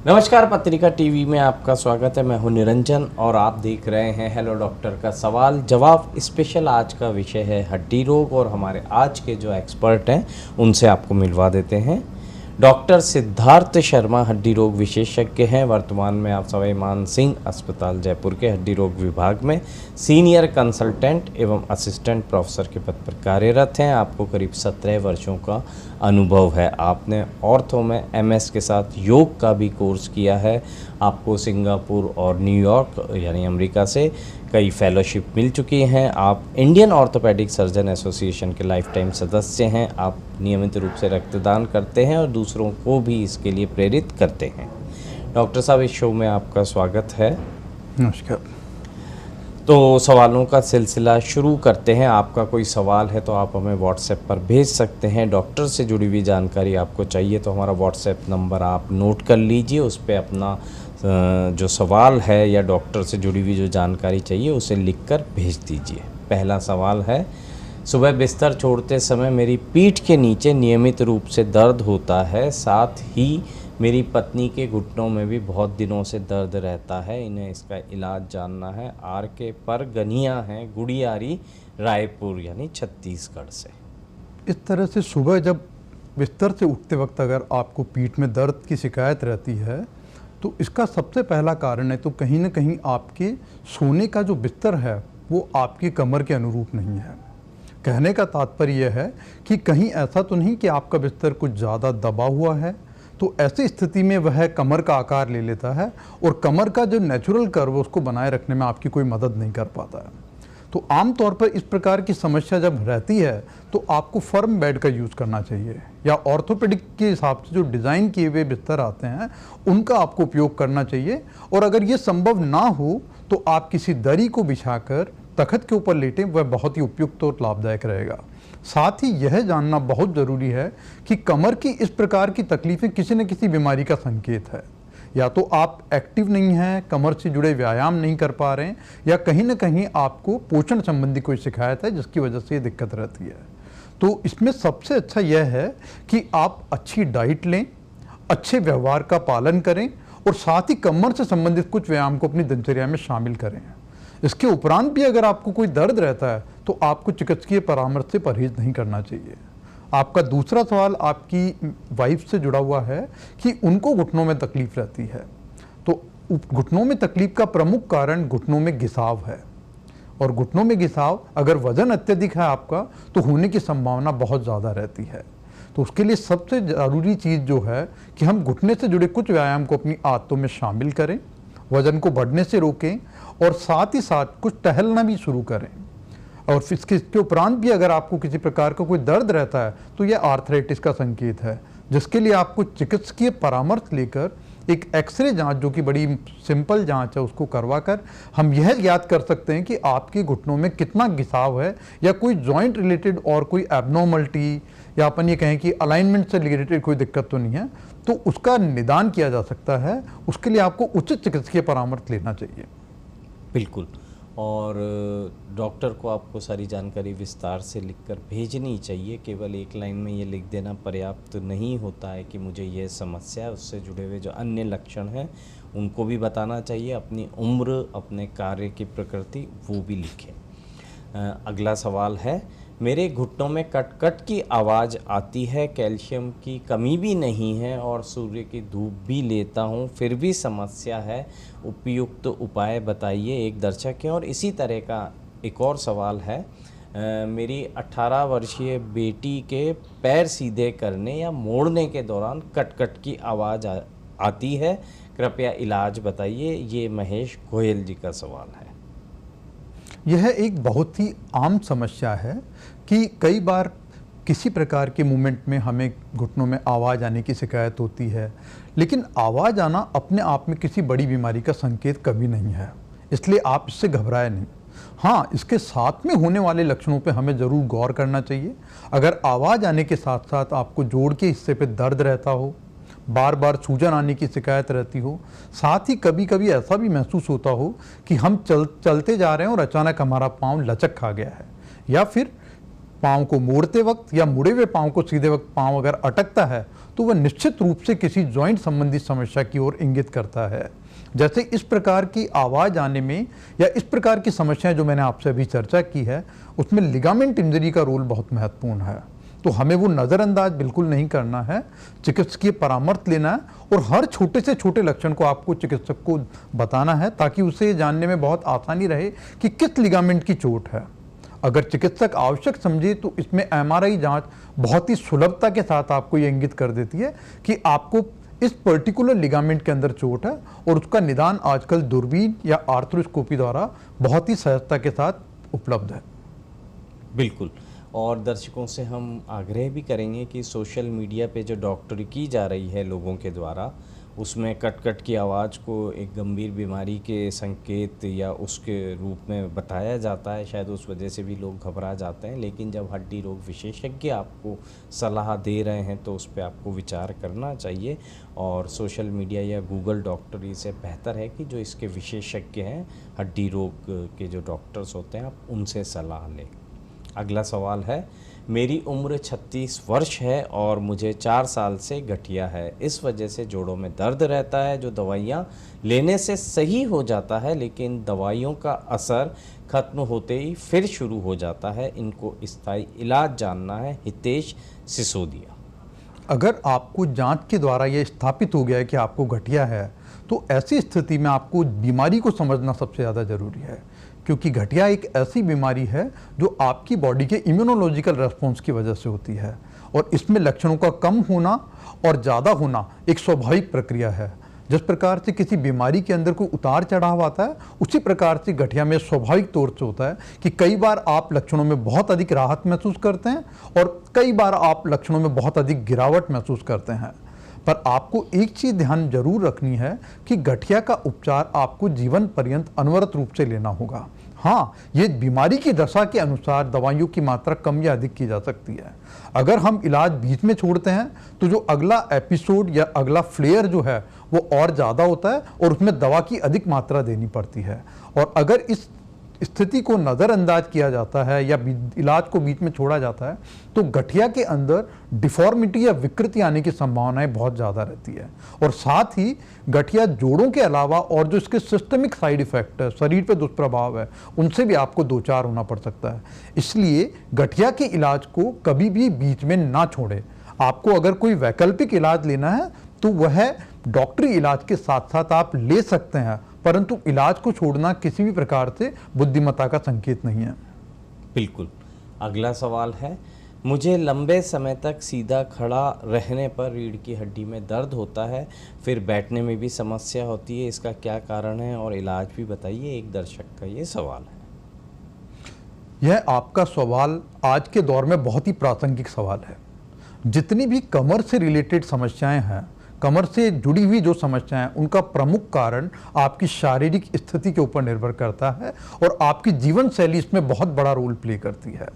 नमस्कार, पत्रिका टीवी में आपका स्वागत है। मैं हूं निरंजन और आप देख रहे हैं हेलो डॉक्टर का सवाल जवाब स्पेशल। आज का विषय है हड्डी रोग और हमारे आज के जो एक्सपर्ट हैं उनसे आपको मिलवा देते हैं। डॉक्टर सिद्धार्थ शर्मा हड्डी रोग विशेषज्ञ हैं। वर्तमान में आप सवाई मान सिंह अस्पताल जयपुर के हड्डी रोग विभाग में सीनियर कंसल्टेंट एवं असिस्टेंट प्रोफेसर के पद पर कार्यरत हैं। आपको करीब 17 वर्षों का अनुभव है। आपने ऑर्थो में एमएस के साथ योग का भी कोर्स किया है। आपको सिंगापुर और न्यूयॉर्क यानी अमेरिका से कई फेलोशिप मिल चुकी हैं। आप इंडियन ऑर्थोपेडिक सर्जन एसोसिएशन के लाइफ टाइम सदस्य हैं। आप नियमित रूप से रक्तदान करते हैं और दूसरों को भी इसके लिए प्रेरित करते हैं। डॉक्टर साहब, इस शो में आपका स्वागत है। नमस्कार। तो सवालों का सिलसिला शुरू करते हैं। आपका कोई सवाल है तो आप हमें व्हाट्सएप पर भेज सकते हैं। डॉक्टर से जुड़ी हुई जानकारी आपको चाहिए तो हमारा व्हाट्सएप नंबर आप नोट कर लीजिए। उस पर अपना जो सवाल है या डॉक्टर से जुड़ी हुई जो जानकारी चाहिए उसे लिखकर भेज दीजिए। पहला सवाल है, सुबह बिस्तर छोड़ते समय मेरी पीठ के नीचे नियमित रूप से दर्द होता है, साथ ही मेरी पत्नी के घुटनों में भी बहुत दिनों से दर्द रहता है। इन्हें इसका इलाज जानना है। आर के पर गनिया हैं, गुड़ियारी, रायपुर यानी छत्तीसगढ़ से। इस तरह से सुबह जब बिस्तर से उठते वक्त अगर आपको पीठ में दर्द की शिकायत रहती है तो इसका सबसे पहला कारण है तो कहीं ना कहीं आपके सोने का जो बिस्तर है वो आपकी कमर के अनुरूप नहीं है। कहने का तात्पर्य यह है कि कहीं ऐसा तो नहीं कि आपका बिस्तर कुछ ज़्यादा दबा हुआ है, तो ऐसी स्थिति में वह कमर का आकार ले लेता है और कमर का जो नेचुरल कर्व उसको बनाए रखने में आपकी कोई मदद नहीं कर पाता है। तो आमतौर पर इस प्रकार की समस्या जब रहती है तो आपको फर्म बेड का यूज़ करना चाहिए या ऑर्थोपेडिक के हिसाब से जो डिज़ाइन किए हुए बिस्तर आते हैं उनका आपको उपयोग करना चाहिए। और अगर ये संभव ना हो तो आप किसी दरी को बिछाकर तख्त के ऊपर लेटें, वह बहुत ही उपयुक्त और लाभदायक रहेगा। साथ ही यह जानना बहुत ज़रूरी है कि कमर की इस प्रकार की तकलीफ़ें किसी न किसी बीमारी का संकेत है। या तो आप एक्टिव नहीं हैं, कमर से जुड़े व्यायाम नहीं कर पा रहे हैं, या कहीं ना कहीं आपको पोषण संबंधी कोई शिकायत है जिसकी वजह से ये दिक्कत रहती है। तो इसमें सबसे अच्छा यह है कि आप अच्छी डाइट लें, अच्छे व्यवहार का पालन करें और साथ ही कमर से संबंधित कुछ व्यायाम को अपनी दिनचर्या में शामिल करें। इसके उपरांत भी अगर आपको कोई दर्द रहता है तो आपको चिकित्सकीय परामर्श से परहेज नहीं करना चाहिए। आपका दूसरा सवाल आपकी वाइफ से जुड़ा हुआ है कि उनको घुटनों में तकलीफ रहती है। तो घुटनों में तकलीफ का प्रमुख कारण घुटनों में घिसाव है, और घुटनों में घिसाव अगर वजन अत्यधिक है आपका तो होने की संभावना बहुत ज़्यादा रहती है। तो उसके लिए सबसे ज़रूरी चीज़ जो है कि हम घुटने से जुड़े कुछ व्यायाम को अपनी आदतों में शामिल करें, वजन को बढ़ने से रोकें और साथ ही साथ कुछ टहलना भी शुरू करें। और इसके उपरांत भी अगर आपको किसी प्रकार का कोई दर्द रहता है तो यह आर्थराइटिस का संकेत है, जिसके लिए आपको चिकित्सकीय परामर्श लेकर एक एक्सरे जांच, जो कि बड़ी सिंपल जांच है, उसको करवाकर हम यह ज्ञात कर सकते हैं कि आपके घुटनों में कितना घिसाव है या कोई जॉइंट रिलेटेड और कोई एबनॉर्मलिटी या अपन ये कहें कि अलाइनमेंट से रिलेटेड कोई दिक्कत तो नहीं है। तो उसका निदान किया जा सकता है। उसके लिए आपको उचित चिकित्सकीय परामर्श लेना चाहिए। बिल्कुल। और डॉक्टर को आपको सारी जानकारी विस्तार से लिखकर भेजनी चाहिए। केवल एक लाइन में ये लिख देना पर्याप्त नहीं होता है कि मुझे ये समस्या है। उससे जुड़े हुए जो अन्य लक्षण हैं उनको भी बताना चाहिए। अपनी उम्र, अपने कार्य की प्रकृति वो भी लिखें। अगला सवाल है, मेरे घुटनों में कट कट की आवाज़ आती है, कैल्शियम की कमी भी नहीं है और सूर्य की धूप भी लेता हूँ, फिर भी समस्या है, उपयुक्त उपाय बताइए। एक दर्शक है। और इसी तरह का एक और सवाल है, मेरी 18 वर्षीय बेटी के पैर सीधे करने या मोड़ने के दौरान कट कट की आवाज़ आती है, कृपया इलाज बताइए। ये महेश गोयल जी का सवाल है। यह एक बहुत ही आम समस्या है कि कई बार किसी प्रकार के मूवमेंट में हमें घुटनों में आवाज़ आने की शिकायत होती है, लेकिन आवाज़ आना अपने आप में किसी बड़ी बीमारी का संकेत कभी नहीं है, इसलिए आप इससे घबराएं नहीं। हाँ, इसके साथ में होने वाले लक्षणों पे हमें ज़रूर गौर करना चाहिए। अगर आवाज़ आने के साथ साथ आपको जोड़ के हिस्से पे दर्द रहता हो, बार बार सूजन आने की शिकायत रहती हो, साथ ही कभी कभी ऐसा भी महसूस होता हो कि हम चलते जा रहे हैं और अचानक हमारा पाँव लचक खा गया है, या फिर पाँव को मोड़ते वक्त या मुड़े हुए पाँव को सीधे वक्त पाँव अगर अटकता है तो वह निश्चित रूप से किसी जॉइंट संबंधी समस्या की ओर इंगित करता है। जैसे इस प्रकार की आवाज़ आने में या इस प्रकार की समस्याएं जो मैंने आपसे अभी चर्चा की है, उसमें लिगामेंट इंजरी का रोल बहुत महत्वपूर्ण है। तो हमें वो नज़रअंदाज बिल्कुल नहीं करना है, चिकित्सकीय परामर्श लेना है और हर छोटे से छोटे लक्षण को आपको चिकित्सक को बताना है ताकि उसे जानने में बहुत आसानी रहे कि किस लिगामेंट की चोट है। अगर चिकित्सक आवश्यक समझे तो इसमें एमआरआई जांच बहुत ही सुलभता के साथ आपको ये इंगित कर देती है कि आपको इस पर्टिकुलर लिगामेंट के अंदर चोट है और उसका निदान आजकल दूरबीन या आर्थ्रोस्कोपी द्वारा बहुत ही सहजता के साथ उपलब्ध है। बिल्कुल। और दर्शकों से हम आग्रह भी करेंगे कि सोशल मीडिया पे जो डॉक्टरी की जा रही है लोगों के द्वारा, उसमें कट की आवाज़ को एक गंभीर बीमारी के संकेत या उसके रूप में बताया जाता है, शायद उस वजह से भी लोग घबरा जाते हैं। लेकिन जब हड्डी रोग विशेषज्ञ आपको सलाह दे रहे हैं तो उस पर आपको विचार करना चाहिए और सोशल मीडिया या गूगल डॉक्टरी से बेहतर है कि जो इसके विशेषज्ञ हैं, हड्डी रोग के जो डॉक्टर्स होते हैं, आप उनसे सलाह लें। अगला सवाल है, मेरी उम्र 36 वर्ष है और मुझे 4 साल से गठिया है। इस वजह से जोड़ों में दर्द रहता है जो दवाइयाँ लेने से सही हो जाता है, लेकिन दवाइयों का असर खत्म होते ही फिर शुरू हो जाता है। इनको स्थायी इलाज जानना है। हितेश सिसोदिया। अगर आपको जांच के द्वारा ये स्थापित हो गया है कि आपको गठिया है, तो ऐसी स्थिति में आपको बीमारी को समझना सबसे ज़्यादा ज़रूरी है, क्योंकि गठिया एक ऐसी बीमारी है जो आपकी बॉडी के इम्यूनोलॉजिकल रेस्पॉन्स की वजह से होती है और इसमें लक्षणों का कम होना और ज़्यादा होना एक स्वाभाविक प्रक्रिया है। जिस प्रकार से किसी बीमारी के अंदर कोई उतार चढ़ाव आता है, उसी प्रकार से गठिया में स्वाभाविक तौर से होता है कि कई बार आप लक्षणों में बहुत अधिक राहत महसूस करते हैं और कई बार आप लक्षणों में बहुत अधिक गिरावट महसूस करते हैं। पर आपको एक चीज़ ध्यान जरूर रखनी है कि गठिया का उपचार आपको जीवन पर्यंत अनवरत रूप से लेना होगा। हाँ, ये बीमारी की दशा के अनुसार दवाइयों की मात्रा कम या अधिक की जा सकती है। अगर हम इलाज बीच में छोड़ते हैं तो जो अगला एपिसोड या अगला फ्लेयर जो है वो और ज़्यादा होता है और उसमें दवा की अधिक मात्रा देनी पड़ती है। और अगर इस स्थिति को नज़रअंदाज किया जाता है या इलाज को बीच में छोड़ा जाता है तो गठिया के अंदर डिफॉर्मिटी या विकृति आने की संभावनाएं बहुत ज़्यादा रहती है। और साथ ही गठिया जोड़ों के अलावा और जो इसके सिस्टमिक साइड इफेक्ट है, शरीर पे दुष्प्रभाव है, उनसे भी आपको दो चार होना पड़ सकता है। इसलिए गठिया के इलाज को कभी भी बीच में ना छोड़े। आपको अगर कोई वैकल्पिक इलाज लेना है तो वह डॉक्टरी इलाज के साथ साथ आप ले सकते हैं, परंतु इलाज को छोड़ना किसी भी प्रकार से बुद्धिमत्ता का संकेत नहीं है। बिल्कुल। अगला सवाल है, मुझे लंबे समय तक सीधा खड़ा रहने पर रीढ़ की हड्डी में दर्द होता है, फिर बैठने में भी समस्या होती है, इसका क्या कारण है और इलाज भी बताइए। एक दर्शक का ये सवाल है। यह आपका सवाल आज के दौर में बहुत ही प्रासंगिक सवाल है। जितनी भी कमर से रिलेटेड समस्याएं हैं, कमर से जुड़ी हुई जो समस्याएं हैं, उनका प्रमुख कारण आपकी शारीरिक स्थिति के ऊपर निर्भर करता है और आपकी जीवन शैली इसमें बहुत बड़ा रोल प्ले करती है।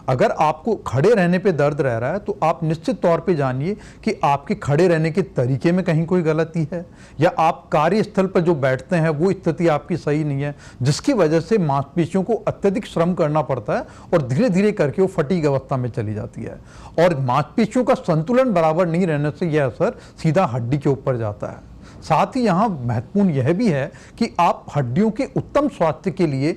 अगर आपको खड़े रहने पे दर्द रह रहा है तो आप निश्चित तौर पे जानिए कि आपके खड़े रहने के तरीके में कहीं कोई गलती है या आप कार्यस्थल पर जो बैठते हैं वो स्थिति आपकी सही नहीं है, जिसकी वजह से मांसपेशियों को अत्यधिक श्रम करना पड़ता है और धीरे धीरे करके वो फटीग अवस्था में चली जाती है। और मांसपेशियों का संतुलन बराबर नहीं रहने से यह असर सीधा हड्डी के ऊपर जाता है। साथ ही यहाँ महत्वपूर्ण यह भी है कि आप हड्डियों के उत्तम स्वास्थ्य के लिए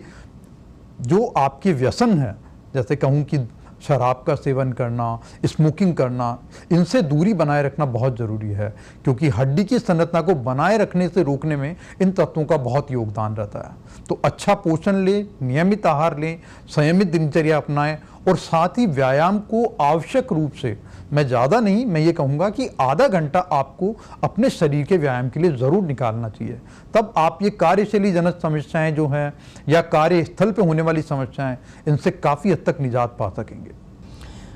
जो आपके व्यसन है, जैसे कहूँ कि शराब का सेवन करना, स्मोकिंग करना, इनसे दूरी बनाए रखना बहुत ज़रूरी है, क्योंकि हड्डी की संरचना को बनाए रखने से रोकने में इन तत्वों का बहुत योगदान रहता है। तो अच्छा पोषण लें, नियमित आहार लें, संयमित दिनचर्या अपनाएं और साथ ही व्यायाम को आवश्यक रूप से, मैं ज़्यादा नहीं, मैं ये कहूँगा कि आधा घंटा आपको अपने शरीर के व्यायाम के लिए ज़रूर निकालना चाहिए। तब आप ये कार्यशैली जनक समस्याएं जो हैं या कार्यस्थल पे होने वाली समस्याएं, इनसे काफ़ी हद तक निजात पा सकेंगे।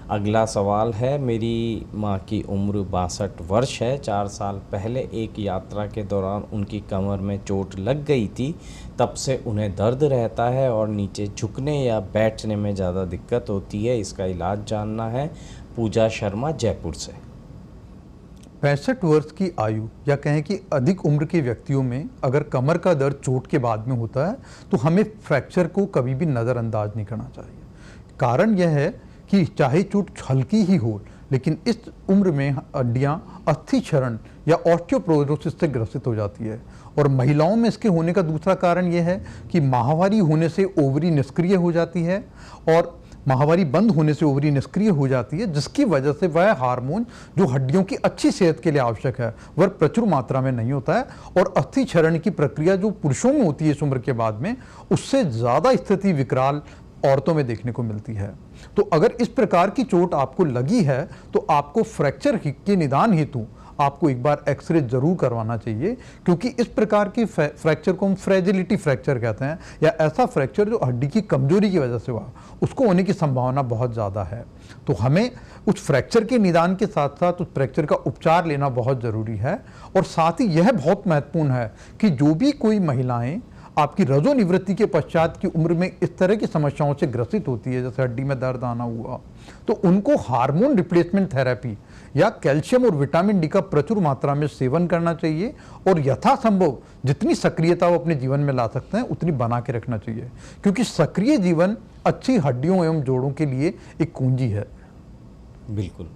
अगला सवाल है, मेरी माँ की उम्र 62 वर्ष है। 4 साल पहले एक यात्रा के दौरान उनकी कमर में चोट लग गई थी, तब से उन्हें दर्द रहता है और नीचे झुकने या बैठने में ज़्यादा दिक्कत होती है, इसका इलाज जानना है। पूजा शर्मा, जयपुर से। 65 वर्ष की आयु या कहें कि अधिक उम्र के व्यक्तियों में अगर कमर का दर्द चोट के बाद में होता है तो हमें फ्रैक्चर को कभी भी नज़रअंदाज नहीं करना चाहिए। कारण यह है कि चाहे चोट हल्की ही हो, लेकिन इस उम्र में हड्डियां अस्थि क्षरण या ऑस्टियोपोरोसिस से ग्रसित हो जाती है। और महिलाओं में इसके होने का दूसरा कारण यह है कि माहवारी होने से ओवरी निष्क्रिय हो जाती है, और माहवारी बंद होने से ओवरी निष्क्रिय हो जाती है, जिसकी वजह से वह हार्मोन जो हड्डियों की अच्छी सेहत के लिए आवश्यक है वह प्रचुर मात्रा में नहीं होता है, और अस्थि क्षरण की प्रक्रिया जो पुरुषों में होती है इस उम्र के बाद में, उससे ज़्यादा स्थिति विकराल औरतों में देखने को मिलती है। तो अगर इस प्रकार की चोट आपको लगी है तो आपको फ्रैक्चर के निदान हेतु आपको एक बार एक्सरे जरूर करवाना चाहिए, क्योंकि इस प्रकार के फ्रैक्चर को हम फ्रेजिलिटी फ्रैक्चर कहते हैं, या ऐसा फ्रैक्चर जो हड्डी की कमजोरी की वजह से हुआ, उसको होने की संभावना बहुत ज़्यादा है। तो हमें उस फ्रैक्चर के निदान के साथ साथ उस फ्रैक्चर का उपचार लेना बहुत ज़रूरी है। और साथ ही यह बहुत महत्वपूर्ण है कि जो भी कोई महिलाएं आपकी रजोनिवृत्ति के पश्चात की उम्र में इस तरह की समस्याओं से ग्रसित होती है, जैसे हड्डी में दर्द आना हुआ, तो उनको हार्मोन रिप्लेसमेंट थेरेपी या कैल्शियम और विटामिन डी का प्रचुर मात्रा में सेवन करना चाहिए, और यथासंभव जितनी सक्रियता वो अपने जीवन में ला सकते हैं उतनी बना के रखना चाहिए, क्योंकि सक्रिय जीवन अच्छी हड्डियों एवं जोड़ों के लिए एक कुंजी है। बिल्कुल।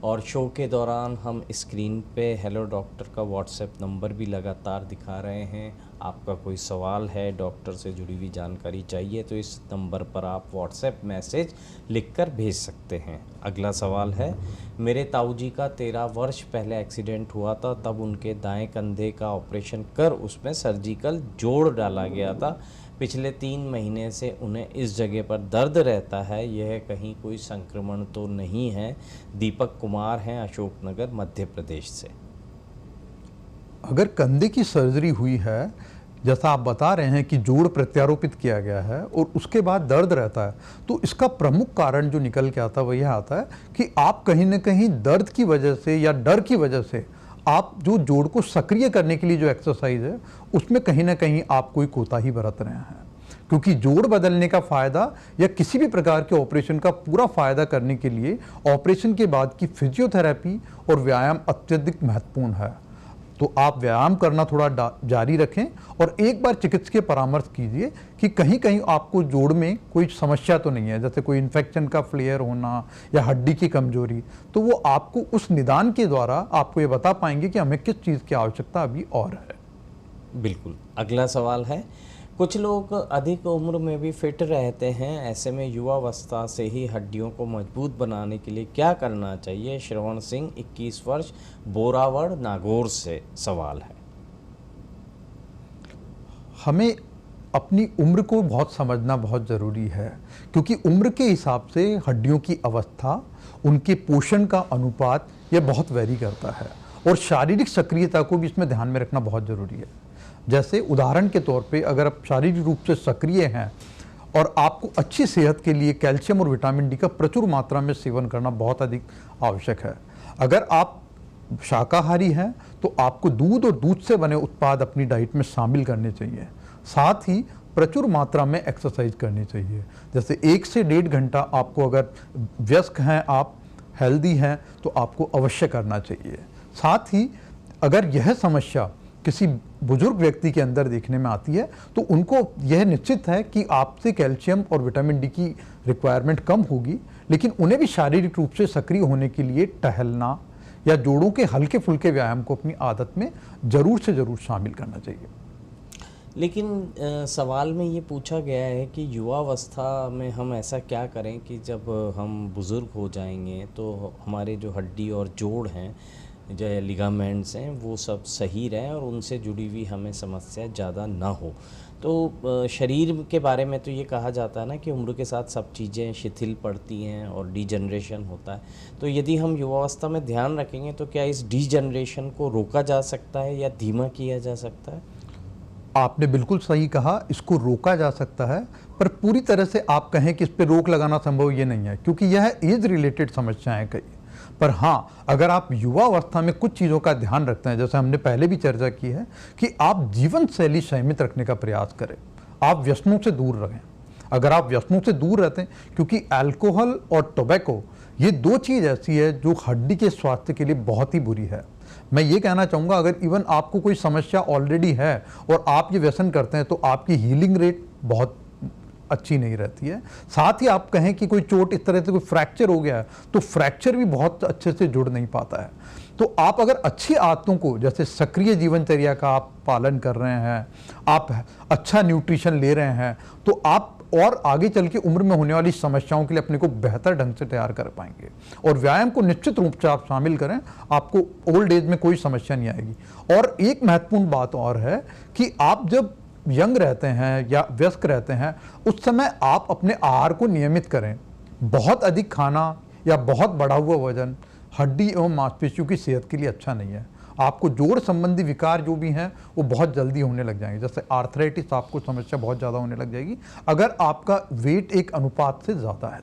और शो के दौरान हम स्क्रीन पे हेलो डॉक्टर का व्हाट्सएप नंबर भी लगातार दिखा रहे हैं। आपका कोई सवाल है, डॉक्टर से जुड़ी हुई जानकारी चाहिए, तो इस नंबर पर आप व्हाट्सएप मैसेज लिखकर भेज सकते हैं। अगला सवाल है, मेरे ताऊजी का 13 वर्ष पहले एक्सीडेंट हुआ था, तब उनके दाएं कंधे का ऑपरेशन कर उसमें सर्जिकल जोड़ डाला गया था। पिछले 3 महीने से उन्हें इस जगह पर दर्द रहता है, यह कहीं कोई संक्रमण तो नहीं है। दीपक कुमार हैं, अशोकनगर, मध्य प्रदेश से। अगर कंधे की सर्जरी हुई है, जैसा आप बता रहे हैं कि जोड़ प्रत्यारोपित किया गया है और उसके बाद दर्द रहता है, तो इसका प्रमुख कारण जो निकल के आता है वह यह आता है कि आप कहीं ना कहीं दर्द की वजह से या डर की वजह से आप जो जोड़ को सक्रिय करने के लिए जो एक्सरसाइज है उसमें कहीं ना कहीं आप कोई कोताही बरत रहे हैं, क्योंकि जोड़ बदलने का फ़ायदा या किसी भी प्रकार के ऑपरेशन का पूरा फ़ायदा करने के लिए ऑपरेशन के बाद की फिजियोथेरेपी और व्यायाम अत्यधिक महत्वपूर्ण है। तो आप व्यायाम करना थोड़ा जारी रखें और एक बार चिकित्सकीय परामर्श कीजिए कि कहीं कहीं आपको जोड़ में कोई समस्या तो नहीं है, जैसे कोई इन्फेक्शन का फ्लेयर होना या हड्डी की कमजोरी, तो वो आपको उस निदान के द्वारा आपको ये बता पाएंगे कि हमें किस चीज़ की आवश्यकता अभी और है। बिल्कुल। अगला सवाल है, कुछ लोग अधिक उम्र में भी फिट रहते हैं, ऐसे में युवावस्था से ही हड्डियों को मजबूत बनाने के लिए क्या करना चाहिए? श्रवण सिंह, 21 वर्ष, बोरावड़, नागौर से सवाल है। हमें अपनी उम्र को बहुत समझना बहुत ज़रूरी है, क्योंकि उम्र के हिसाब से हड्डियों की अवस्था, उनके पोषण का अनुपात यह बहुत वेरी करता है, और शारीरिक सक्रियता को भी इसमें ध्यान में रखना बहुत ज़रूरी है। जैसे उदाहरण के तौर पे अगर आप शारीरिक रूप से सक्रिय हैं और आपको अच्छी सेहत के लिए कैल्शियम और विटामिन डी का प्रचुर मात्रा में सेवन करना बहुत अधिक आवश्यक है। अगर आप शाकाहारी हैं तो आपको दूध और दूध से बने उत्पाद अपनी डाइट में शामिल करने चाहिए। साथ ही प्रचुर मात्रा में एक्सरसाइज करनी चाहिए, जैसे 1 से 1.5 घंटा आपको, अगर व्यस्क हैं आप, हेल्दी हैं, तो आपको अवश्य करना चाहिए। साथ ही अगर यह समस्या किसी बुजुर्ग व्यक्ति के अंदर देखने में आती है तो उनको यह निश्चित है कि आपसे कैल्शियम और विटामिन डी की रिक्वायरमेंट कम होगी, लेकिन उन्हें भी शारीरिक रूप से सक्रिय होने के लिए टहलना या जोड़ों के हल्के फुल्के व्यायाम को अपनी आदत में ज़रूर से ज़रूर शामिल करना चाहिए। लेकिन सवाल में ये पूछा गया है कि युवावस्था में हम ऐसा क्या करें कि जब हम बुज़ुर्ग हो जाएंगे तो हमारे जो हड्डी और जोड़ हैं, जो लिगामेंट्स हैं, वो सब सही रहें और उनसे जुड़ी हुई हमें समस्या ज़्यादा ना हो। तो शरीर के बारे में तो ये कहा जाता है ना कि उम्र के साथ सब चीज़ें शिथिल पड़ती हैं और डीजनरेशन होता है। तो यदि हम युवावस्था में ध्यान रखेंगे तो क्या इस डीजनरेशन को रोका जा सकता है या धीमा किया जा सकता है? आपने बिल्कुल सही कहा, इसको रोका जा सकता है, पर पूरी तरह से आप कहें कि इस पर रोक लगाना संभव ये नहीं है, क्योंकि यह एज रिलेटेड समस्याएं कई। पर हाँ, अगर आप युवावस्था में कुछ चीज़ों का ध्यान रखते हैं, जैसे हमने पहले भी चर्चा की है कि आप जीवन शैली संयमित रखने का प्रयास करें, आप व्यसनों से दूर रहें। अगर आप व्यसनों से दूर रहते हैं, क्योंकि अल्कोहल और टोबैको ये 2 चीज़ ऐसी है जो हड्डी के स्वास्थ्य के लिए बहुत ही बुरी है। मैं ये कहना चाहूँगा, अगर इवन आपको कोई समस्या ऑलरेडी है और आप ये व्यसन करते हैं तो आपकी हीलिंग रेट बहुत अच्छी नहीं रहती है। साथ ही आप कहें कि कोई चोट इस तरह से कोई फ्रैक्चर हो गया है तो फ्रैक्चर भी बहुत अच्छे से जुड़ नहीं पाता है। तो आप अगर अच्छी आदतों को, जैसे सक्रिय जीवनचर्या का आप पालन कर रहे हैं, आप अच्छा न्यूट्रिशन ले रहे हैं, तो आप और आगे चल के उम्र में होने वाली समस्याओं के लिए अपने को बेहतर ढंग से तैयार कर पाएंगे। और व्यायाम को निश्चित रूप से आप शामिल करें, आपको ओल्ड एज में कोई समस्या नहीं आएगी। और एक महत्वपूर्ण बात और है कि आप जब यंग रहते हैं या व्यस्क रहते हैं, उस समय आप अपने आहार को नियमित करें। बहुत अधिक खाना या बहुत बढ़ा हुआ वजन हड्डी एवं मांसपेशियों की सेहत के लिए अच्छा नहीं है। आपको जोड़ संबंधी विकार जो भी हैं वो बहुत जल्दी होने लग जाएंगे, जैसे आर्थराइटिस, आपको समस्या बहुत ज़्यादा होने लग जाएगी अगर आपका वेट एक अनुपात से ज़्यादा है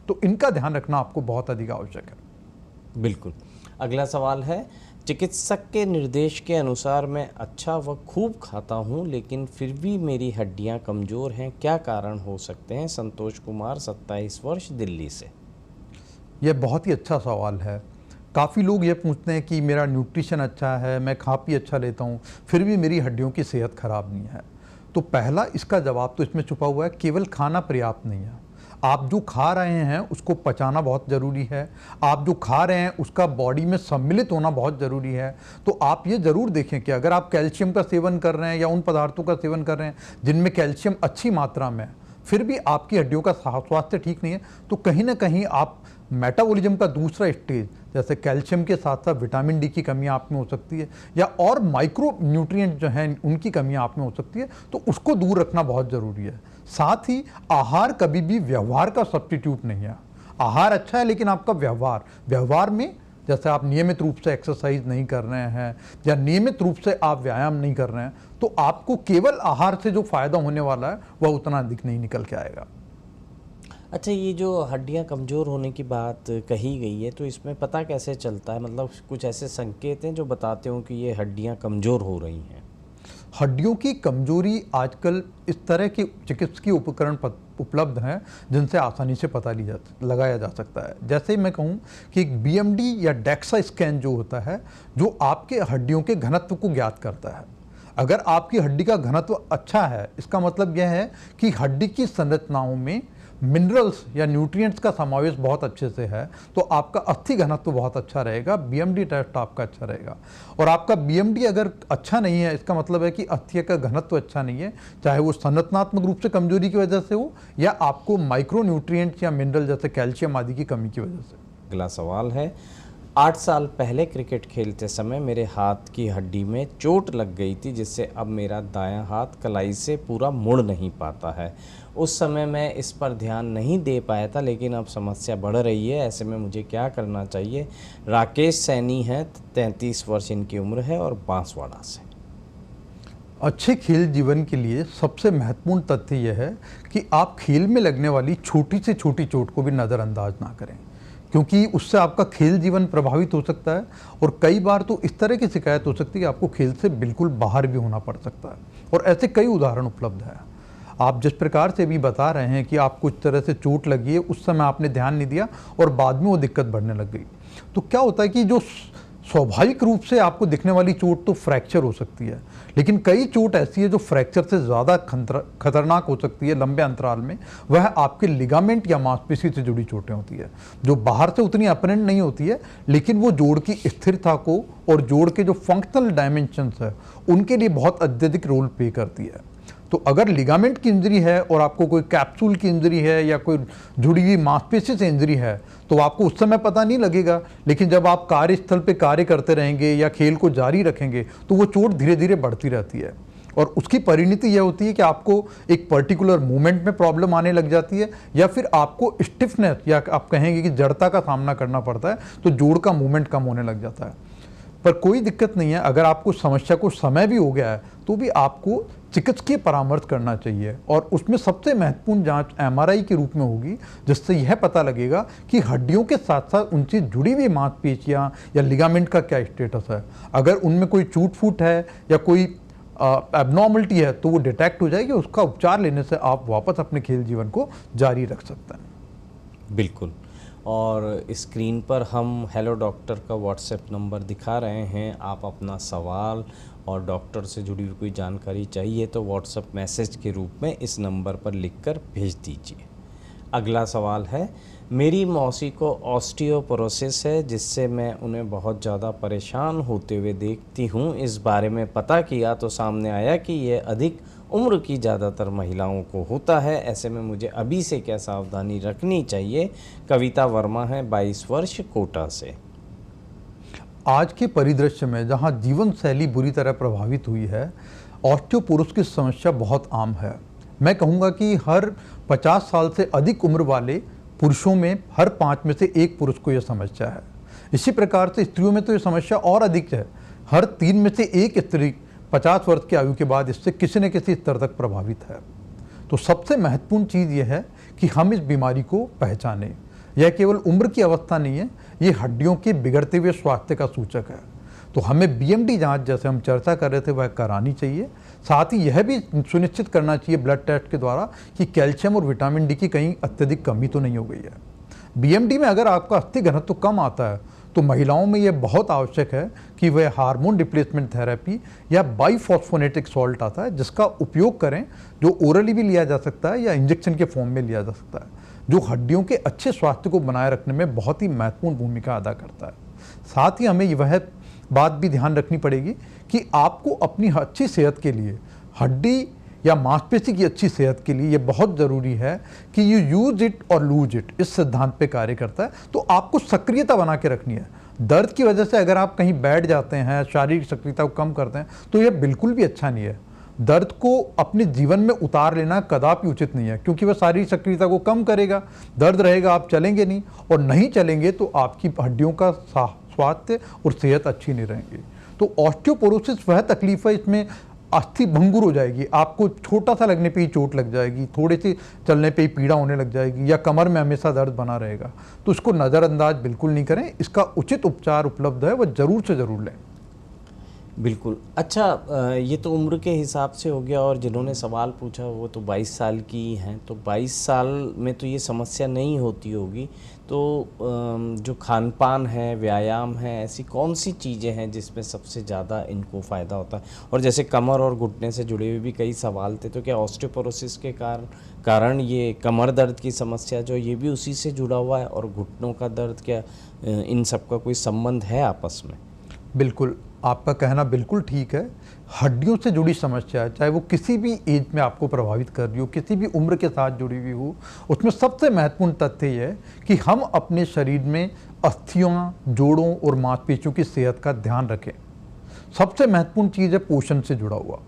तो इनका ध्यान रखना आपको बहुत अधिक आवश्यक है। बिल्कुल। अगला सवाल है, चिकित्सक के निर्देश के अनुसार मैं अच्छा व खूब खाता हूँ लेकिन फिर भी मेरी हड्डियाँ कमज़ोर हैं, क्या कारण हो सकते हैं? संतोष कुमार, 27 वर्ष, दिल्ली से। यह बहुत ही अच्छा सवाल है। काफ़ी लोग ये पूछते हैं कि मेरा न्यूट्रिशन अच्छा है, मैं खा पी अच्छा लेता हूँ, फिर भी मेरी हड्डियों की सेहत खराब नहीं है। तो पहला इसका जवाब तो इसमें छुपा हुआ है, केवल खाना पर्याप्त नहीं है। आप जो खा रहे हैं उसको पचाना बहुत ज़रूरी है। आप जो खा रहे हैं उसका बॉडी में सम्मिलित होना बहुत ज़रूरी है। तो आप ये ज़रूर देखें कि अगर आप कैल्शियम का सेवन कर रहे हैं या उन पदार्थों का सेवन कर रहे हैं जिनमें कैल्शियम अच्छी मात्रा में है, फिर भी आपकी हड्डियों का स्वास्थ्य ठीक नहीं है, तो कहीं ना कहीं आप मेटाबॉलिज्म का दूसरा स्टेज, जैसे कैल्शियम के साथ साथ विटामिन डी की कमी आप में हो सकती है या और माइक्रो न्यूट्रिएंट जो हैं उनकी कमी आप में हो सकती है, तो उसको दूर रखना बहुत ज़रूरी है। साथ ही आहार कभी भी व्यवहार का सब्स्टिट्यूट नहीं है। आहार अच्छा है लेकिन आपका व्यवहार में, जैसे आप नियमित रूप से एक्सरसाइज नहीं कर रहे हैं या नियमित रूप से आप व्यायाम नहीं कर रहे हैं, तो आपको केवल आहार से जो फायदा होने वाला है वह उतना अधिक नहीं निकल के आएगा। अच्छा, ये जो हड्डियां कमज़ोर होने की बात कही गई है, तो इसमें पता कैसे चलता है? मतलब कुछ ऐसे संकेत हैं जो बताते हो कि ये हड्डियां कमज़ोर हो रही हैं? हड्डियों की कमजोरी आजकल इस तरह के चिकित्सकीय उपकरण उपलब्ध हैं जिनसे आसानी से पता लगाया जा सकता है। जैसे मैं कहूँ कि एक बीएमडी या डेक्सा स्कैन जो होता है, जो आपके हड्डियों के घनत्व को ज्ञात करता है। अगर आपकी हड्डी का घनत्व अच्छा है, इसका मतलब यह है कि हड्डी की संरचनाओं में मिनरल्स या न्यूट्रिएंट्स का समावेश बहुत अच्छे से है, तो आपका अस्थि घनत्व बहुत अच्छा रहेगा, बीएमडी टेस्ट आपका अच्छा रहेगा। और आपका बीएमडी अगर अच्छा नहीं है, इसका मतलब है कि अस्थि का घनत्व अच्छा नहीं है, चाहे वो संरचनात्मक रूप से कमजोरी की वजह से हो या आपको माइक्रो न्यूट्रिएंट्स या मिनरल जैसे कैल्शियम आदि की कमी की वजह से। अगला सवाल है, 8 साल पहले क्रिकेट खेलते समय मेरे हाथ की हड्डी में चोट लग गई थी, जिससे अब मेरा दायां हाथ कलाई से पूरा मुड़ नहीं पाता है। उस समय मैं इस पर ध्यान नहीं दे पाया था, लेकिन अब समस्या बढ़ रही है। ऐसे में मुझे क्या करना चाहिए? राकेश सैनी हैं, 33 वर्ष इनकी उम्र है और बांसवाड़ा से। अच्छे खेल जीवन के लिए सबसे महत्वपूर्ण तथ्य यह है कि आप खेल में लगने वाली छोटी से छोटी चोट को भी नज़रअंदाज ना करें, क्योंकि उससे आपका खेल जीवन प्रभावित हो सकता है। और कई बार तो इस तरह की शिकायत हो सकती है कि आपको खेल से बिल्कुल बाहर भी होना पड़ सकता है, और ऐसे कई उदाहरण उपलब्ध हैं। आप जिस प्रकार से भी बता रहे हैं कि आपको इस तरह से चोट लगी है, उस समय आपने ध्यान नहीं दिया और बाद में वो दिक्कत बढ़ने लग गई, तो क्या होता है कि जो स्वाभाविक रूप से आपको दिखने वाली चोट तो फ्रैक्चर हो सकती है, लेकिन कई चोट ऐसी है जो फ्रैक्चर से ज़्यादा खतरनाक हो सकती है लंबे अंतराल में। वह आपके लिगामेंट या मांसपेशी से जुड़ी चोटें होती है, जो बाहर से उतनी अपरेंट नहीं होती है, लेकिन वो जोड़ की स्थिरता को और जोड़ के जो फंक्शनल डायमेंशंस है उनके लिए बहुत अत्यधिक रोल प्ले करती है। तो अगर लिगामेंट की इंजरी है और आपको कोई कैप्सूल की इंजरी है या कोई जुड़ी हुई मांसपेशी से इंजरी है, तो आपको उस समय पता नहीं लगेगा, लेकिन जब आप कार्यस्थल पे कार्य करते रहेंगे या खेल को जारी रखेंगे तो वो चोट धीरे धीरे बढ़ती रहती है, और उसकी परिणति यह होती है कि आपको एक पर्टिकुलर मूवमेंट में प्रॉब्लम आने लग जाती है, या फिर आपको स्टिफनेस या आप कहेंगे कि जड़ता का सामना करना पड़ता है, तो जोड़ का मूवमेंट कम होने लग जाता है। पर कोई दिक्कत नहीं है, अगर आपको समस्या को समय भी हो गया है तो भी आपको चिकित्सकीय परामर्श करना चाहिए, और उसमें सबसे महत्वपूर्ण जांच एमआरआई के रूप में होगी, जिससे यह पता लगेगा कि हड्डियों के साथ साथ उनसे जुड़ी हुई मांसपेशियां या लिगामेंट का क्या स्टेटस है। अगर उनमें कोई टूट फूट है या कोई एबनॉर्मलिटी है तो वो डिटेक्ट हो जाएगी, उसका उपचार लेने से आप वापस अपने खेल जीवन को जारी रख सकते हैं। बिल्कुल। और स्क्रीन पर हम हेलो डॉक्टर का व्हाट्सएप नंबर दिखा रहे हैं। आप अपना सवाल और डॉक्टर से जुड़ी हुई कोई जानकारी चाहिए तो व्हाट्सएप मैसेज के रूप में इस नंबर पर लिखकर भेज दीजिए। अगला सवाल है, मेरी मौसी को ऑस्टियोपोरोसिस है जिससे मैं उन्हें बहुत ज़्यादा परेशान होते हुए देखती हूँ। इस बारे में पता किया तो सामने आया कि यह अधिक उम्र की ज़्यादातर महिलाओं को होता है। ऐसे में मुझे अभी से क्या सावधानी रखनी चाहिए? कविता वर्मा है, 22 वर्ष, कोटा से। आज के परिदृश्य में जहाँ जीवन शैली बुरी तरह प्रभावित हुई है, ऑस्टियोपोरोसिस की समस्या बहुत आम है। मैं कहूँगा कि हर 50 साल से अधिक उम्र वाले पुरुषों में हर 5 में से 1 पुरुष को यह समस्या है। इसी प्रकार से स्त्रियों में तो यह समस्या और अधिक है। हर 3 में से 1 स्त्री 50 वर्ष की आयु के बाद इससे किसी न किसी स्तर तक प्रभावित है। तो सबसे महत्वपूर्ण चीज़ यह है कि हम इस बीमारी को पहचानें। यह केवल उम्र की अवस्था नहीं है, ये हड्डियों के बिगड़ते हुए स्वास्थ्य का सूचक है। तो हमें बीएमडी जांच, जैसे हम चर्चा कर रहे थे, वह करानी चाहिए। साथ ही यह भी सुनिश्चित करना चाहिए ब्लड टेस्ट के द्वारा कि कैल्शियम और विटामिन डी की कहीं अत्यधिक कमी तो नहीं हो गई है। बीएमडी में अगर आपका अस्थि घनत्व कम आता है तो महिलाओं में यह बहुत आवश्यक है कि वह हार्मोन रिप्लेसमेंट थेरेपी या बाइफॉस्फोनेटिक सॉल्ट आता है, जिसका उपयोग करें, जो ओरली भी लिया जा सकता है या इंजेक्शन के फॉर्म में लिया जा सकता है, जो हड्डियों के अच्छे स्वास्थ्य को बनाए रखने में बहुत ही महत्वपूर्ण भूमिका अदा करता है। साथ ही हमें वह बात भी ध्यान रखनी पड़ेगी कि आपको अपनी अच्छी सेहत के लिए, हड्डी या मांसपेशी की अच्छी सेहत के लिए ये बहुत ज़रूरी है कि यू यूज इट और लूज इट, इस सिद्धांत पे कार्य करता है। तो आपको सक्रियता बना के रखनी है। दर्द की वजह से अगर आप कहीं बैठ जाते हैं, शारीरिक सक्रियता को कम करते हैं, तो यह बिल्कुल भी अच्छा नहीं है। दर्द को अपने जीवन में उतार लेना कदापि उचित नहीं है, क्योंकि वह शारीरिक सक्रियता को कम करेगा। दर्द रहेगा, आप चलेंगे नहीं, और नहीं चलेंगे तो आपकी हड्डियों का स्वास्थ्य और सेहत अच्छी नहीं रहेंगी। तो ऑस्टियोपोरोसिस वह तकलीफ है, इसमें अस्थि भंगुर हो जाएगी, आपको छोटा सा लगने पे ही चोट लग जाएगी, थोड़े से चलने पे ही पीड़ा होने लग जाएगी, या कमर में हमेशा दर्द बना रहेगा। तो इसको नज़रअंदाज बिल्कुल नहीं करें। इसका उचित उपचार उपलब्ध है, वह ज़रूर से ज़रूर लें। बिल्कुल। अच्छा, ये तो उम्र के हिसाब से हो गया, और जिन्होंने सवाल पूछा वो तो 22 साल की हैं, तो 22 साल में तो ये समस्या नहीं होती होगी। तो जो खान पान है, व्यायाम है, ऐसी कौन सी चीज़ें हैं जिसमें सबसे ज़्यादा इनको फ़ायदा होता है? और जैसे कमर और घुटने से जुड़े हुए भी कई सवाल थे, तो क्या ऑस्टियोपोरोसिस के कारण ये कमर दर्द की समस्या जो ये भी उसी से जुड़ा हुआ है, और घुटनों का दर्द, क्या इन सब का कोई संबंध है आपस में? बिल्कुल, आपका कहना बिल्कुल ठीक है। हड्डियों से जुड़ी समस्या है, चाहे वो किसी भी एज में आपको प्रभावित कर रही हो, किसी भी उम्र के साथ जुड़ी हुई हो, उसमें सबसे महत्वपूर्ण तथ्य यह है कि हम अपने शरीर में अस्थियों, जोड़ों और मांसपेशियों की सेहत का ध्यान रखें। सबसे महत्वपूर्ण चीज़ है पोषण से जुड़ा हुआ।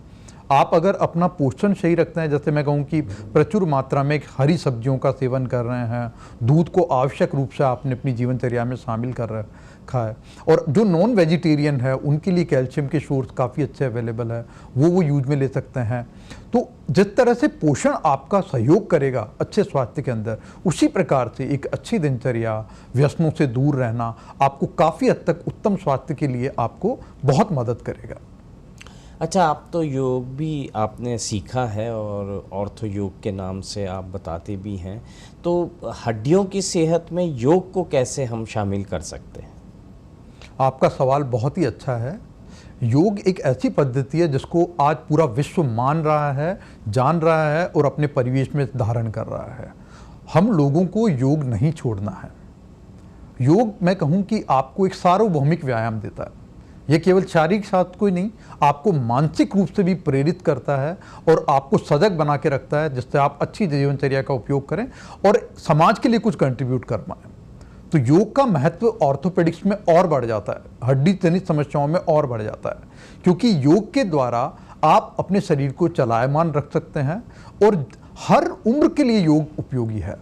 आप अगर अपना पोषण सही रखते हैं, जैसे मैं कहूँ कि प्रचुर मात्रा में हरी सब्जियों का सेवन कर रहे हैं, दूध को आवश्यक रूप से आपने अपनी जीवनचर्या में शामिल कर रखा है, और जो नॉन वेजिटेरियन है उनके लिए कैल्शियम के सोर्स काफ़ी अच्छे अवेलेबल है, वो यूज में ले सकते हैं। तो जिस तरह से पोषण आपका सहयोग करेगा अच्छे स्वास्थ्य के अंदर, उसी प्रकार से एक अच्छी दिनचर्या, व्यसनों से दूर रहना आपको काफ़ी हद तक उत्तम स्वास्थ्य के लिए आपको बहुत मदद करेगा। अच्छा, आप तो योग भी आपने सीखा है और ऑर्थो योग के नाम से आप बताते भी हैं, तो हड्डियों की सेहत में योग को कैसे हम शामिल कर सकते हैं? आपका सवाल बहुत ही अच्छा है। योग एक ऐसी पद्धति है जिसको आज पूरा विश्व मान रहा है, जान रहा है और अपने परिवेश में धारण कर रहा है। हम लोगों को योग नहीं छोड़ना है। योग, मैं कहूँ कि आपको एक सार्वभौमिक व्यायाम देता है। यह केवल शारीरिक स्वास्थ्य को ही नहीं, आपको मानसिक रूप से भी प्रेरित करता है और आपको सजग बना के रखता है, जिससे आप अच्छी जीवनचर्या का उपयोग करें और समाज के लिए कुछ कंट्रीब्यूट कर पाएं। तो योग का महत्व ऑर्थोपेडिक्स में और बढ़ जाता है, हड्डी जनित समस्याओं में और बढ़ जाता है, क्योंकि योग के द्वारा आप अपने शरीर को चलायमान रख सकते हैं और हर उम्र के लिए योग उपयोगी है।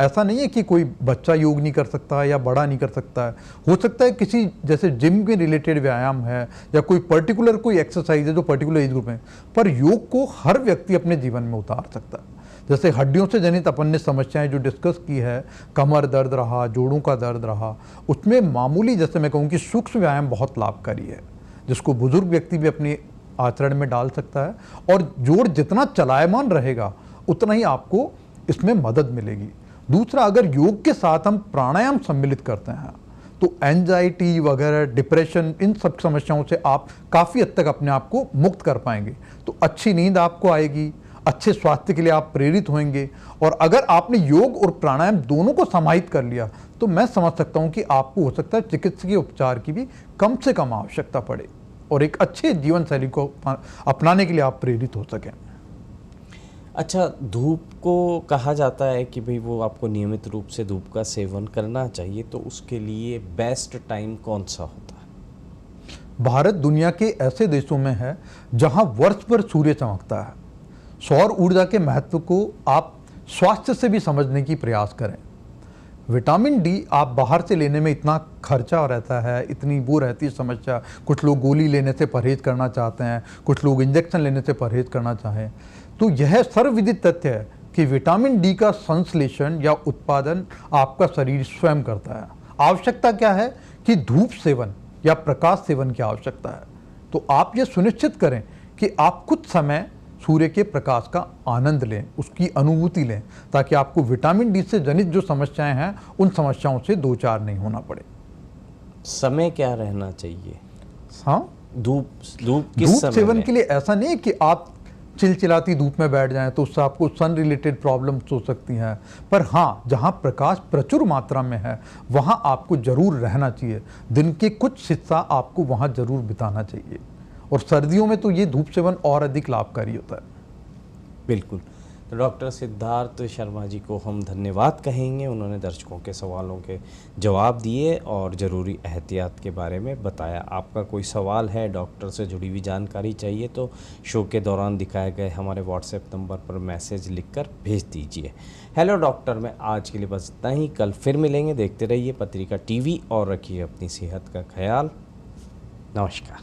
ऐसा नहीं है कि कोई बच्चा योग नहीं कर सकता या बड़ा नहीं कर सकता है। हो सकता है किसी, जैसे जिम के रिलेटेड व्यायाम है या कोई पर्टिकुलर कोई एक्सरसाइज है जो पर्टिकुलर एज ग्रुप में, पर योग को हर व्यक्ति अपने जीवन में उतार सकता है। जैसे हड्डियों से जनित अपन ने समस्याएं जो डिस्कस की है, कमर दर्द रहा, जोड़ों का दर्द रहा, उसमें मामूली, जैसे मैं कहूँ कि सूक्ष्म व्यायाम बहुत लाभकारी है, जिसको बुजुर्ग व्यक्ति भी अपने आचरण में डाल सकता है। और जोड़ जितना चलायमान रहेगा उतना ही आपको इसमें मदद मिलेगी। दूसरा, अगर योग के साथ हम प्राणायाम सम्मिलित करते हैं तो एंजाइटी वगैरह, डिप्रेशन, इन सब समस्याओं से आप काफ़ी हद तक अपने आप को मुक्त कर पाएंगे। तो अच्छी नींद आपको आएगी, अच्छे स्वास्थ्य के लिए आप प्रेरित होंगे। और अगर आपने योग और प्राणायाम दोनों को समाहित कर लिया तो मैं समझ सकता हूं कि आपको हो सकता है चिकित्सकीय उपचार की भी कम से कम आवश्यकता पड़े और एक अच्छे जीवन शैली को अपनाने के लिए आप प्रेरित हो सकें। अच्छा, धूप को कहा जाता है कि भाई वो आपको नियमित रूप से धूप का सेवन करना चाहिए, तो उसके लिए बेस्ट टाइम कौन सा होता है? भारत दुनिया के ऐसे देशों में है जहां वर्ष भर सूर्य चमकता है। सौर ऊर्जा के महत्व को आप स्वास्थ्य से भी समझने की प्रयास करें। विटामिन डी आप बाहर से लेने में इतना खर्चा रहता है, इतनी वो रहती है समस्या। कुछ लोग गोली लेने से परहेज करना चाहते हैं, कुछ लोग इंजेक्शन लेने से परहेज करना चाहें। तो यह सर्वविदित तथ्य है कि विटामिन डी का संश्लेषण या उत्पादन आपका शरीर स्वयं करता है। आवश्यकता क्या है कि धूप सेवन या प्रकाश सेवन की आवश्यकता है। तो आप ये सुनिश्चित करें कि आप कुछ समय सूर्य के प्रकाश का आनंद लें, उसकी अनुभूति लें, ताकि आपको विटामिन डी से जनित जो समस्याएं हैं उन समस्याओं से दो चार नहीं होना पड़े। समय क्या रहना चाहिए? हाँ, धूप किस धूप समय सेवन में? के लिए ऐसा नहीं है कि आप चिलचिलाती धूप में बैठ जाएं तो उससे आपको सन रिलेटेड प्रॉब्लम्स हो सकती हैं। पर हाँ, जहाँ प्रकाश प्रचुर मात्रा में है वहाँ आपको जरूर रहना चाहिए। दिन के कुछ हिस्सा आपको वहाँ जरूर बिताना चाहिए। और सर्दियों में तो ये धूप सेवन और अधिक लाभकारी होता है। बिल्कुल। तो डॉक्टर सिद्धार्थ शर्मा जी को हम धन्यवाद कहेंगे, उन्होंने दर्शकों के सवालों के जवाब दिए और ज़रूरी एहतियात के बारे में बताया। आपका कोई सवाल है, डॉक्टर से जुड़ी हुई जानकारी चाहिए, तो शो के दौरान दिखाए गए हमारे व्हाट्सएप नंबर पर मैसेज लिखकर भेज दीजिए। हेलो डॉक्टर में आज के लिए बस इतना ही। कल फिर मिलेंगे। देखते रहिए पत्रिका टीवी और रखिए अपनी सेहत का ख्याल। नमस्कार।